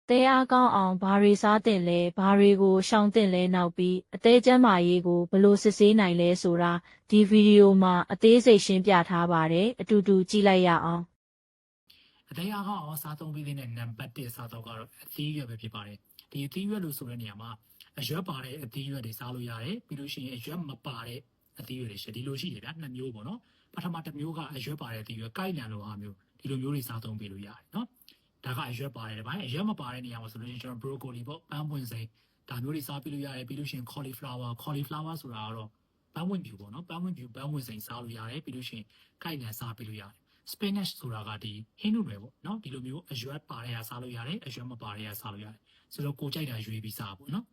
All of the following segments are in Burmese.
တဲအားကောင်းအောင်ဘာတွေစားတင်လဲဘာတွေကိုရှောင်တင်လဲနောက်ပြီးအသေးကျန်းမာရေးကိုဘယ်လိုစစ်ဆေးနိုင်လဲဆိုတာဒီဗီဒီယိုမှာအသေးစိတ်ရှင်းပြထားပါတယ်အတူတူကြည့်လိုက်ရအောင်အသေးအားကောင်းအောင်စားသုံးပြီးတဲ့နံပါတ်1စားတော့ကတော့အသီးရွက်ပဲဖြစ်ပါတယ်ဒီအသီးရွက်လို့ဆိုတဲ့နေရာမှာအရွက်ပါတဲ့အသီးရွက်တွေစားလို့ရတယ်ပြီးလို့ရှိရင်အရွက်မပါတဲ့အသီးရွက်တွေရှိဒီလိုရှိတယ်ဗျာနှစ်မျိုးပေါ့နော်ပထမတစ်မျိုးကအရွက်ပါတဲ့အသီးရွက်ကိုက်လန်လိုဟာမျိုးဒီလိုမျိုးတွေစားသုံးပြီးလို့ရတယ်နော်ဒါကအရွက်ပါတယ်ဗျာအရွက်မပါတဲ့နေရာမှာဆိုလို့ရှိရင်ကျွန်တော် broccoli ပေါ့ပန်းပွင့်စိမ်းဒါမျိုးတွေစားပြီးလို့ရတယ်ပြီးလို့ရှိရင် cauliflower ဆိုတာကတော့ပန်းပွင့်ဖြူပေါ့နော်ပန်းပွင့်ဖြူပန်းပွင့်စိမ်းစားလို့ရတယ်ပြီးလို့ရှိရင်ကိုက်လန်စားပြီးလို့ရတယ်spinach ဆိုတာကဒီဟင်းနုတွေပေါ့နော်ဒီလိုမျိုးအရွက်ပါတဲ့ဟာစားလို့ရတယ်အရွက်မပါတဲ့ဟာစားလို့ရတယ်ဆိုတော့ကိုကြိုက်တာရွေးပြီးစားပေါ့နော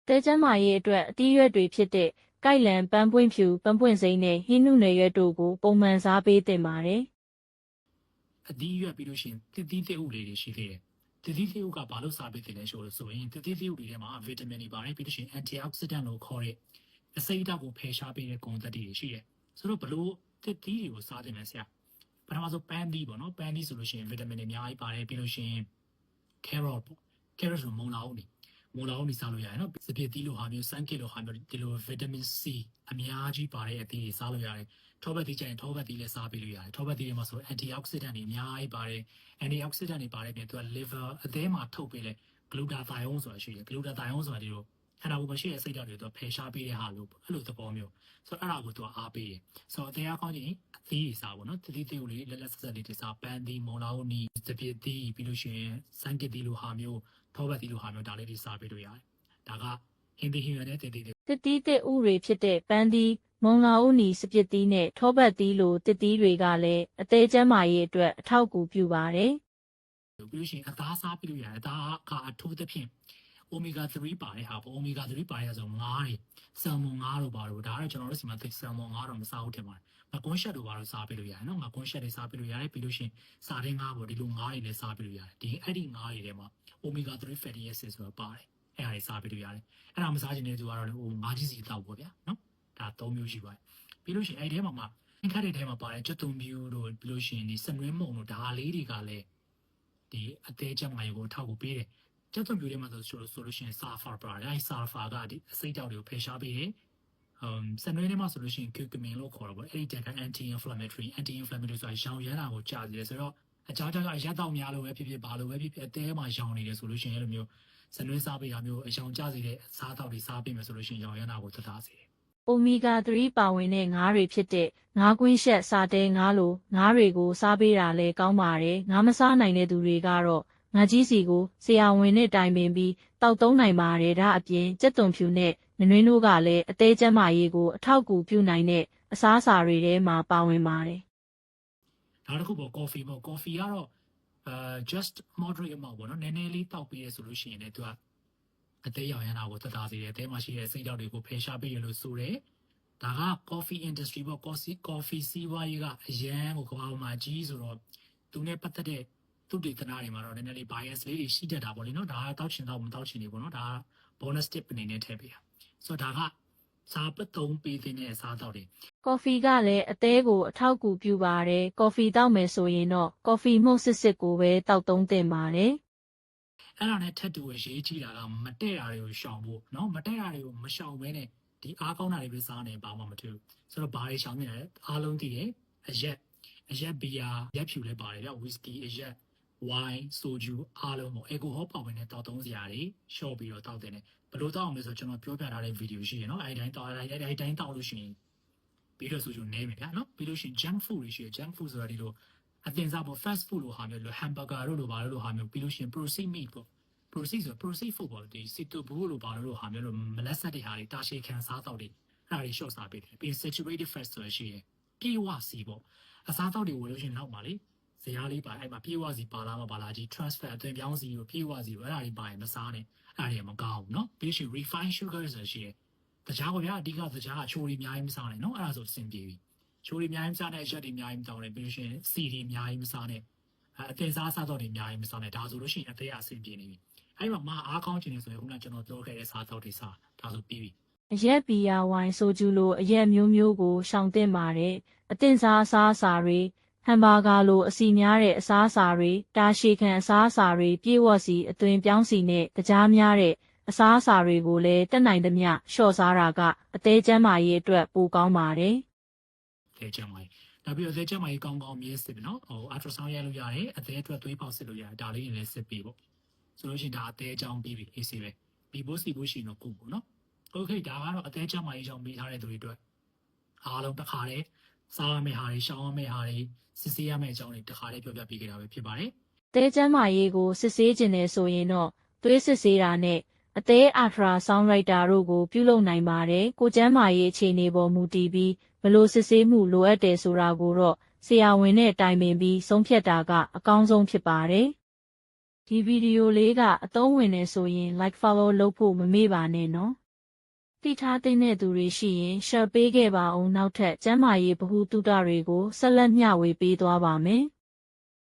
်တဲကျန်းမာရေးအတွက်အသီးရွက်တွေဖြစ်တဲ့ကိုက်လန်ပန်းပွင့်ဖြူပန်းပွင့်စိမ်းနဲ့ဟင်းနုနယ်ရွက်တို့ကိုပုံမှန်စားပေးတင်ပါတယ်အသီးရွက်ပြီးလို့ရှိရင်သစ်သီးသစ်ဥလေးတွေရှိသေးတယ်သစ်သီးသစ်ဥကဘာလို့စားပေးတင်လဲဆိုရင်သစ်သီးသစ်ဥတွေထဲမှာဗီတာမင်တွေပါတယ်ပြီးလို့ရှိရင် antioxidant လို့ခေါ်တဲ့အဆိပ်ဓာတ်ကိုဖယ်ရှားပေးတဲ့ဂုဏ်သတ္တိတွေရှိတယ်ဆိုတော့ဘလို့သစ်သီးတွေကိုစားတင်လဲဆရာပထမဆုံးပန်းသီးပေါ့နော်ပန်းသီးဆိုလို့ရှိရင်ဗီတာမင်တွေအများကြီးပါတယ်ပြီးလို့ရှိရင် carrot ပေါ့ carrot ဆိုမုံလာအုပ်နေစားလို့ရတယ်နော်စပစ်သီးလိုဟာမျိုးစမ်းကစ်လိုဟာမျိုးဒီလို vitamin C အများကြီးပါတဲ့အသီးတွေစားလို့ရတယ်ထောပတ်သီးကျရင်ထောပတ်သီးလည်းစားပေးလို့ရတယ်ထောပတ်သီးတွေမှာဆို antioxidant တွေအများကြီးပါတယ် antioxidant တွေပါတယ်ပြင်သူက liver အသေးမှာထုတ်ပေးတဲ့ glutathione ဆိုတာရှိတယ် glutathione ဆိုတာဒီလိုခန္ဓာကိုယ်မှာရှိတဲ့စိတ်ဓာတ်တွေသူဖယ်ရှားပေးတဲ့ဟာလို့အဲ့လိုသဘောမျိုးဆိုတော့အဲ့ဒါကိုသူကအားပေးတယ်ဆိုတော့အသေးအားကောင်းရင်အသီးတွေစားပေါ့နော်သတိသေးကိုလေးလက်လက်ဆက်ဆက်လေးတွေစားပန်းသီးမုံလာဦးနီစပစ်သီးပြီးလို့ရှိရင်စမ်းကစ်သီးလိုဟာမျိုးထောပတ်သီးလိုဟာမျိုးဒါလေးတွေစားပေးလို့ရတယ်ဒါကဟင်းသီးဟင်းရွက်နဲ့တည်တည်သစ်သီးသစ်ဥတွေဖြစ်တဲ့ပန်းသီးမုံလာဥနီစပစ်သီးနဲ့ထောပတ်သီးလိုသစ်သီးတွေကလည်းအသေးကျန်းမာရေးအတွက်အထောက်အကူပြုပါတယ်ပြီးလို့ရှိရင်အသားစားပြီးလို့ရတယ်အသားကအထူးသဖြင့် omega 3ပါတဲ့ဟာပေါ့ omega 3ပါတဲ့ဆိုငါးတွေဆယ်မွန်ငါးတို့ပါတော့ဒါကတော့ကျွန်တော်တို့စီမှာသိဆယ်မွန်ငါးတော့မစားဘူးထင်ပါတယ်ငါကွန်းရှက်တို့ပါတော့စားပြီးလို့ရတယ်နော်ငါကွန်းရှက်တွေစားပြီးလို့ရတယ်ပြီးလို့ရှိရင်စားတဲ့ငါးပေါ့ဒီလိုငါးတွေလည်းစားပြီးလို့ရတယ်ဒီအဲ့ဒီငါးတွေထဲမှာ omega 3 fatty acids ဆိုတာပါတယ်အဲ့ဒါတွေစားပြီးလို့ရတယ်အဲ့ဒါမစားချင်တဲ့သူကတော့ဟိုငါးကြီးစီတောက်ပေါ့ဗျာနော်ဒါ၃မျိုးရှိပါတယ်ပြီးလို့ရှိရင်အဲ့ဒီထဲမှာခက်တဲ့ထဲမှာပါတယ်ကျွတ်တုံပြူတို့ပြီးလို့ရှိရင်ဒီစနွေးမုံတို့ဒါလေးတွေကလည်းဒီအသေးချက်မှရေကိုထောက်ကိုပေးတယ်ကျွတ်တုံပြူထဲမှာဆိုလို့ရှိရင် sulfur ပါတယ်အဲ့ sulfur ကဒီအစိတ်ဓာတ်တွေကိုဖယ်ရှားပေးတယ်စနွေးထဲမှာဆိုလို့ရှိရင် curcumin လို့ခေါ်တော့ပေါ့အဲ့ဒီတက်က anti inflammatory ဆိုတာရောင်ရမ်းတာကိုကြာစေတယ်ဆိုတော့အကြောင်းကြောင့်အရက်တောက်များလို့ပဲဖြစ်ဖြစ်ဘာလို့ပဲဖြစ်ဖြစ်အသေးမှာရောင်နေတယ်ဆိုလို့ရှိရင်အဲ့လိုမျိုးစနွေးစားပေးတာမျိုးအရောင်ကျစေတဲ့အစားအသောက်တွေစားပေးမယ်ဆိုလို့ရှိရင်ရောင်ရမ်းတာကိုသက်သာစေတယ်အိုမီဂါ3ပါဝင်တဲ့ငါးတွေဖြစ်တဲ့ငါးကွင်းရှက်စာတဲငါးလိုငါးတွေကိုစားပေးတာလည်းကောင်းပါတယ်ငါးမစားနိုင်တဲ့သူတွေကတော့ငါးကြီးစီကိုဆရာဝန်နဲ့တိုင်ပင်ပြီးတောက်သုံးနိုင်ပါတယ်ဒါအပြင်ကြက်သွန်ဖြူနဲ့နွေးတို့ကလည်းအသေးကျန်းမာရေးကိုအထောက်အကူပြုနိုင်တဲ့အစားအစာတွေထဲမှာပါဝင်ပါတယ်နောက်တစ်ခုပေါ့ coffee ပေါ့ coffee ကတော့just moderate amount ပေါ့နော်နည်းနည်းလေးတောက်ပေးရဆိုလို့ရှိရင်လည်းသူကအသေးရောင်ရမ်းတာကိုသက်သာစေတယ်အသေးမှာရှိတဲ့စိတ်ဓာတ်တွေကိုဖယ်ရှားပေးရလို့ဆိုတယ်ဒါက coffee industry ပေါ့ coffee စီးပွားရေးကအရန်ကိုကမ္ဘာပေါ်မှာကြီးဆိုတော့သူနဲ့ပတ်သက်တဲ့သူတေသနာတွေမှာတော့နည်းနည်းလေး bias လေးတွေရှိတတ်တာပေါ့လေနော်ဒါကတောက်ချင်တော့မတောက်ချင်နေပေါ့နော်ဒါက bonus tip အနေနဲ့ထည့်ပေးတာဆိုတော့ဒါကစားပသုံးပေးတဲ့အစားအသောက်တွေကော်ဖီကလည်းအသေးကိုအထောက်အကူပြုပါတယ်ကော်ဖီတောက်မယ်ဆိုရင်တော့ကော်ဖီမှုတ်စစ်ကိုပဲတောက်သုံးသင့်ပါတယ်အဲ့ဒါနဲ့ထပ်တူရေးကြည့်တာကမတည့်တာတွေကိုရှောင်ဖို့နော်မတည့်တာတွေကိုမရှောင်ဘဲနဲ့ဒီအားကောင်းတာတွေပဲစားနေပါမှမထူးဆိုတော့ဘာတွေရှောင်နေလဲအားလုံးသိတယ်အရက်ဘီယာရက်ဖြူလည်းပါတယ်ဗျဝီစကီအရက်ဝိုင်းဆိုဂျူအားလုံးပေါ့အယ်ကိုဟောပေါဝင်တဲ့တောက်သုံးစရာတွေရှော့ပြီးတော့တောက်တယ်ဘယ်လိုတောက်အောင်လဲဆိုတော့ကျွန်တော်ပြောပြထားတဲ့ဗီဒီယိုရှိရနော်အဲ့တိုင်းတောက်လို့ရှိရင်ပြီးတော့ဆိုဂျူနေမယ်ဗျာနော်ပြီးလို့ရှိရင် junk food တွေရှိရ junk food ဆိုတာဒီလိုအတင်စားပေါ့ fast food လိုဟာမျိုးလို hamburger တို့လိုဘာလို့ဟာမျိုးပြီးလို့ရှိရင် processed meat ပေါ့ processed food ပေါ့ဒီစီတူဘူးလိုဘာလို့ဟာမျိုးလိုမလက်ဆက်တဲ့ဟာတွေတာရှည်ခံစားတော့တွေအဲ့ဒါတွေ short စားပေးတယ်ပြီး saturated fat ဆိုရရှိရပြေဝစီပေါ့အစားတော့တွေဝယ်လို့ရှိရင်နောက်ပါလေဇရာလေးပါအဲ့မှာပြေဝစီပါလာမှာပါလာကြီး transfer အသွင်ပြောင်းစီကိုပြေဝစီကိုအဲ့ဒါတွေပါရင်မစားနဲ့အဲ့ဒါတွေမကောင်းဘူးเนาะပြီးလို့ရှိရင် refined sugar ဆိုရှိရတခြားကဗျာအဓိကတခြားကချိုးတွေအများကြီးမစားနဲ့เนาะအဲ့ဒါဆိုအဆင်ပြေပြီချိုးတွေအများကြီးမစားနဲ့ရက်တွေအများကြီးမတောင်းနဲ့ပြီးလို့ရှိရင်စီတွေအများကြီးမစားနဲ့အတင်စားတော့တွေအများကြီးမစားနဲ့ဒါဆိုလို့ရှိရင်အသေးအဆင်ပြေနေပြီအဲ့မှာမအားကောင်းချင်နေဆိုရင်ခုနကကျွန်တော်ပြောခဲ့တဲ့စားတော့တွေစားဒါဆိုပြီးပြီအရက်ဘီယာဝိုင်ဆိုဂျူလိုအရက်မျိုးမျိုးကိုရှောင်သင့်ပါတယ်အသင့်စားအစားအစာတွေဟ ဟမ်ဘာဂါလိုအစီများတဲ့အစားအစာတွေတာရှည်ခံအစားအစာတွေပြည့်ဝစီအသွင်ပြောင်းစီနဲ့တကြားများတဲ့အစားအစာတွေကိုလည်းတက်နိုင်သမျှလျှော့စားတာကအသေးကျန်းမာရေးအတွက်ပိုကောင်းပါတယ်။သေးကျန်းမာရေးနောက်ပြီးတော့သေးကျန်းမာရေးကောင်းမြည်စစ်ပြီနော်။အထရာဆောင်းရိုက်လို့ရတယ်အသေးအတွက်သွေးပေါက်စစ်လို့ရတယ်ဒါလေးတွေလည်းစစ်ပေးပေါ့။ဆိုလို့ရှိရင်ဒါအသေးအကြောင်းပြီးပြီအေးစေပဲ။ပြီးဖို့စီဖို့ရှိရင်တော့ကုပေါ့နော်။ Okay ဒါကတော့အသေးကျန်းမာရေးကြောင့်မိထားတဲ့သူတွေအတွက်အားလုံးတစ်ခါတည်းစားရမယ့်ဟာတွေရှောင်ရမယ့်ဟာတွေစစ်ဆေးရမယ့်အကြောင်းတွေတစ်ခါတည်းပြောပြပေးခဲ့တာပဲဖြစ်ပါတယ်။သေးကျန်းမာရေးကိုစစ်ဆေးခြင်းနဲ့ဆိုရင်တော့သွေးစစ်ဆေးတာနဲ့အသေးအာထရာဆောင်းရိုက်တာတို့ကိုပြုလုပ်နိုင်ပါတယ်။ကိုကျန်းမာရေးအခြေအနေပေါ်မူတည်ပြီးဘလို့စစ်ဆေးမှုလိုအပ်တယ်ဆိုတာကိုတော့ဆရာဝန်နဲ့တိုင်ပင်ပြီးဆုံးဖြတ်တာကအကောင်းဆုံးဖြစ်ပါတယ်။ဒီဗီဒီယိုလေးကအသုံးဝင်နေဆိုရင် like follow လုပ်ဖို့မမေ့ပါနဲ့နော်။သိထားတဲ့သူတွေရှိရင် share ပေးခဲ့ပါအောင်နောက်ထပ်ကျန်းမာရေးဗဟုသုတတွေကိုဆက်လက်မျှဝေပေးသွားပါမယ်။